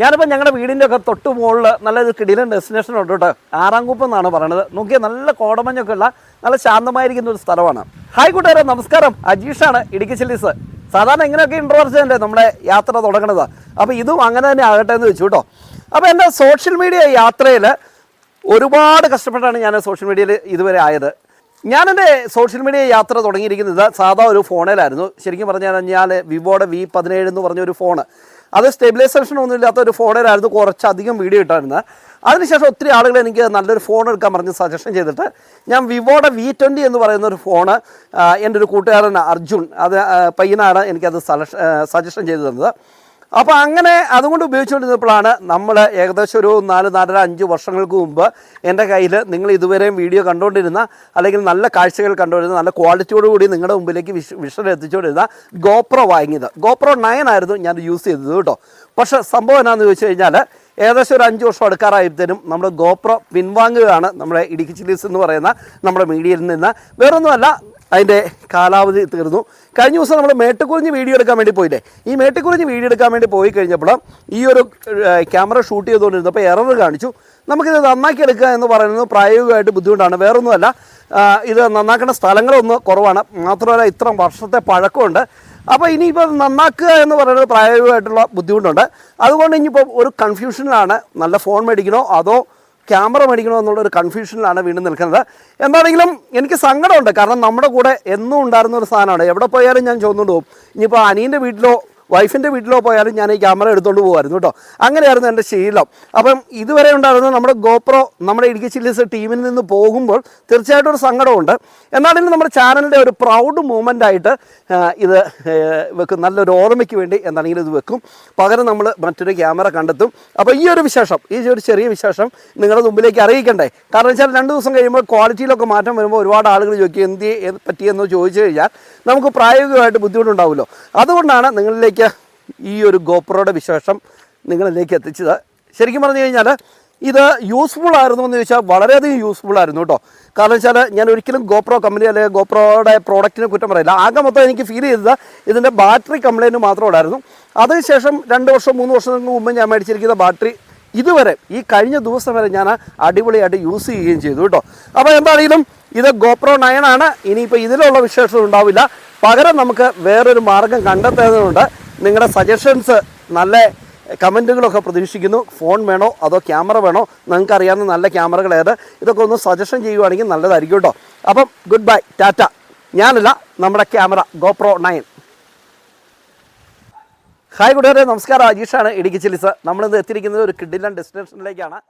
ഞാനിപ്പോൾ ഞങ്ങളുടെ വീടിൻ്റെ ഒക്കെ തൊട്ട് മുകളിൽ നല്ലൊരു കിടിലൻ ഡെസ്റ്റിനേഷൻ ഉണ്ട് കേട്ടോ. ആറാംകുപ്പം എന്നാണ് പറയുന്നത്. നോക്കിയാൽ നല്ല കോടമഞ്ഞൊക്കെ ഉള്ള നല്ല ശാന്തമായിരിക്കുന്ന ഒരു സ്ഥലമാണ്. ഹായ് കൂട്ടുകാരെ, നമസ്കാരം. അജീഷാണ്, ഇടുക്കി ചില്ലീസ്. സാധാരണ ഇങ്ങനെയൊക്കെ ഇൻട്രോവർച്ചല്ലേ നമ്മുടെ യാത്ര തുടങ്ങണത്. അപ്പോൾ ഇതും അങ്ങനെ തന്നെ ആകട്ടെ എന്ന് വെച്ചു കേട്ടോ. അപ്പോൾ എൻ്റെ സോഷ്യൽ മീഡിയ യാത്രയിൽ ഒരുപാട് കഷ്ടപ്പെട്ടാണ് ഞാൻ സോഷ്യൽ മീഡിയയിൽ ഇതുവരെ ആയത്. ഞാനെൻ്റെ സോഷ്യൽ മീഡിയ യാത്ര തുടങ്ങിയിരിക്കുന്നത് സാധാ ഒരു ഫോണിലായിരുന്നു. ശരിക്കും പറഞ്ഞാൽ ഞാൻ വിവോയുടെ V17 എന്ന് പറഞ്ഞൊരു ഫോണ്, അത് സ്റ്റെബിലൈസേഷൻ ഒന്നും ഇല്ലാത്ത ഒരു ഫോണിലായിരുന്നു കുറച്ചധികം വീഡിയോ ഇട്ടായിരുന്നത്. അതിനുശേഷം ഒത്തിരി ആളുകൾ എനിക്ക് നല്ലൊരു ഫോൺ എടുക്കാൻ പറഞ്ഞ് സജഷൻ ചെയ്തിട്ട് ഞാൻ വിവോയുടെ V20 എന്ന് പറയുന്ന ഒരു ഫോണ് എൻ്റെ ഒരു കൂട്ടുകാരൻ അർജുൻ, അത് പയ്യനാണ് എനിക്കത് സജഷൻ ചെയ്തു തന്നത്. അപ്പോൾ അങ്ങനെ അതുകൊണ്ട് ഉപയോഗിച്ചുകൊണ്ടിരുന്നപ്പോഴാണ് നമ്മൾ ഏകദേശം ഒരു 4-5 വർഷങ്ങൾക്ക് മുമ്പ് എൻ്റെ കയ്യിൽ നിങ്ങൾ ഇതുവരെയും വീഡിയോ കണ്ടുകൊണ്ടിരുന്ന, അല്ലെങ്കിൽ നല്ല കാഴ്ചകൾ കണ്ടുകൊണ്ടിരുന്ന, നല്ല ക്വാളിറ്റിയോടുകൂടി നിങ്ങളുടെ മുമ്പിലേക്ക് വിഷ്വൽ എത്തിച്ചുകൊണ്ടിരുന്ന GoPro വാങ്ങിയത്. GoPro 9 ആയിരുന്നു ഞാൻ യൂസ് ചെയ്തത് കേട്ടോ. പക്ഷേ സംഭവം എന്നാന്ന് ചോദിച്ചു കഴിഞ്ഞാൽ ഏകദേശം ഒരു 5 വർഷം അടുക്കാറായപ്പോഴത്തേനും നമ്മുടെ GoPro പിൻവാങ്ങുകയാണ് നമ്മുടെ ഇടുക്കി ചില്ലീസ് എന്ന് പറയുന്ന നമ്മുടെ മീഡിയയിൽ നിന്ന്. വേറൊന്നുമല്ല, അതിൻ്റെ കാലാവധി തീർന്നു. കഴിഞ്ഞ ദിവസം നമ്മൾ മേട്ടുകുറിഞ്ഞ് വീഡിയോ എടുക്കാൻ വേണ്ടി പോയില്ലേ, ഈ മേട്ടുകുറിഞ്ഞ് വീഡിയോ എടുക്കാൻ വേണ്ടി പോയി കഴിഞ്ഞപ്പോൾ ഈ ഒരു ക്യാമറ ഷൂട്ട് ചെയ്തുകൊണ്ടിരുന്നപ്പോൾ എറർ കാണിച്ചു. നമുക്കിത് നന്നാക്കി എടുക്കുക എന്ന് പറയുന്നത് പ്രായോഗികമായിട്ട് ബുദ്ധിമുട്ടാണ്. വേറൊന്നുമല്ല, ഇത് നന്നാക്കുന്ന സ്ഥലങ്ങളൊന്ന് കുറവാണ്, മാത്രമല്ല ഇത്ര വർഷത്തെ പഴക്കമുണ്ട്. അപ്പോൾ ഇനിയിപ്പോൾ നന്നാക്കുക എന്ന് പറയുന്നത് പ്രായോഗികമായിട്ടുള്ള ബുദ്ധിമുട്ടുണ്ട്. അതുകൊണ്ട് ഇനിയിപ്പോൾ ഒരു കൺഫ്യൂഷനിലാണ്, നല്ല ഫോൺ മേടിക്കണോ അതോ ക്യാമറ മേടിക്കണോ എന്നുള്ളൊരു കൺഫ്യൂഷനിലാണ് വീണ്ടും നിൽക്കുന്നത്. എന്താണെങ്കിലും എനിക്ക് സങ്കടമുണ്ട്, കാരണം നമ്മുടെ കൂടെ എന്നും ഉണ്ടായിരുന്ന ഒരു സാധനമാണ്. എവിടെ പോയാലും ഞാൻ ചോദിച്ചുകൊണ്ട് പോകും. ഇനിയിപ്പോൾ അനിയൻ്റെ വീട്ടിലോ വൈഫിൻ്റെ വീട്ടിലോ പോയാലും ഞാൻ ഈ ക്യാമറ എടുത്തുകൊണ്ട് പോകുമായിരുന്നു കേട്ടോ. അങ്ങനെയായിരുന്നു എൻ്റെ ശീലം. അപ്പം ഇതുവരെ ഉണ്ടായിരുന്ന നമ്മുടെ GoPro നമ്മുടെ ഇടുക്കി ചില്ലീസ് ടീമിൽ നിന്ന് പോകുമ്പോൾ തീർച്ചയായിട്ടും ഒരു സങ്കടമുണ്ട്. എന്നാണെങ്കിലും നമ്മുടെ ചാനലിൻ്റെ ഒരു പ്രൗഡ് മൂമെൻ്റ് ആയിട്ട് ഇത് വെക്കും, നല്ലൊരു ഓർമ്മയ്ക്ക് വേണ്ടി എന്താണെങ്കിലും ഇത് വെക്കും. പകരം നമ്മൾ മറ്റൊരു ക്യാമറ കണ്ടെത്തും. അപ്പോൾ ഈ ഒരു വിശേഷം, ഈ ഒരു ചെറിയ വിശേഷം നിങ്ങളുടെ മുമ്പിലേക്ക് അറിയിക്കണ്ടേ. കാരണം വെച്ചാൽ 2 ദിവസം കഴിയുമ്പോൾ ക്വാളിറ്റിയിലൊക്കെ മാറ്റം വരുമ്പോൾ ഒരുപാട് ആളുകൾ ചോദിക്കും എന്ത് പറ്റിയെന്ന് ചോദിച്ചു കഴിഞ്ഞാൽ നമുക്ക് പ്രായോഗികമായിട്ട് ബുദ്ധിമുട്ടുണ്ടാവുമല്ലോ. അതുകൊണ്ടാണ് നിങ്ങളിലേക്ക് ഈ ഒരു GoProയുടെ വിശേഷം നിങ്ങളിലേക്ക് എത്തിച്ചത്. ശരിക്കും പറഞ്ഞു കഴിഞ്ഞാൽ ഇത് യൂസ്ഫുൾ ആയിരുന്നു എന്ന് ചോദിച്ചാൽ വളരെയധികം യൂസ്ഫുൾ ആയിരുന്നു കേട്ടോ. കാരണം വെച്ചാൽ ഞാൻ ഒരിക്കലും GoPro കമ്പനി അല്ലെങ്കിൽ GoProയുടെ പ്രോഡക്റ്റിനെ കുറ്റം പറയില്ല. ആകെ മൊത്തം എനിക്ക് ഫീൽ ചെയ്തത് ഇതിൻ്റെ ബാറ്ററി കംപ്ലയിൻറ്റ് മാത്രമുണ്ടായിരുന്നു. അതിനുശേഷം 2 വർഷം 3 വർഷങ്ങൾക്ക് മുമ്പ് ഞാൻ മേടിച്ചിരിക്കുന്ന ബാറ്ററി ഇതുവരെ ഈ കഴിഞ്ഞ ദിവസം വരെ ഞാൻ അടിപൊളിയായിട്ട് യൂസ് ചെയ്യുകയും ചെയ്തു കേട്ടോ. അപ്പോൾ എന്താണെങ്കിലും ഇത് GoPro 9 ആണ്. ഇനിയിപ്പോൾ ഇതിലുള്ള വിശേഷം ഉണ്ടാവില്ല. പകരം നമുക്ക് വേറൊരു മാർഗം കണ്ടെത്തേണ്ടതുണ്ട്. നിങ്ങളുടെ സജഷൻസ്, നല്ല കമൻറ്റുകളൊക്കെ പ്രതീക്ഷിക്കുന്നു. ഫോൺ വേണോ അതോ ക്യാമറ വേണോ, നിങ്ങൾക്ക് അറിയാവുന്ന നല്ല ക്യാമറകൾ ഏത്, ഇതൊക്കെ ഒന്ന് സജഷൻ ചെയ്യുവാണെങ്കിൽ നല്ലതായിരിക്കും കേട്ടോ. അപ്പം ഗുഡ് ബൈ, ടാറ്റ. ഞാനല്ല, നമ്മുടെ ക്യാമറ GoPro 9. ഹായ് കൂട്ടുകാരെ, നമസ്കാരം. അജീഷാണ്, ഇടുക്കി ചില്ലീസ്. നമ്മളിത് എത്തിയിരിക്കുന്നത് ഒരു കിഡിലൻ ഡെസ്റ്റിനേഷനിലേക്കാണ്.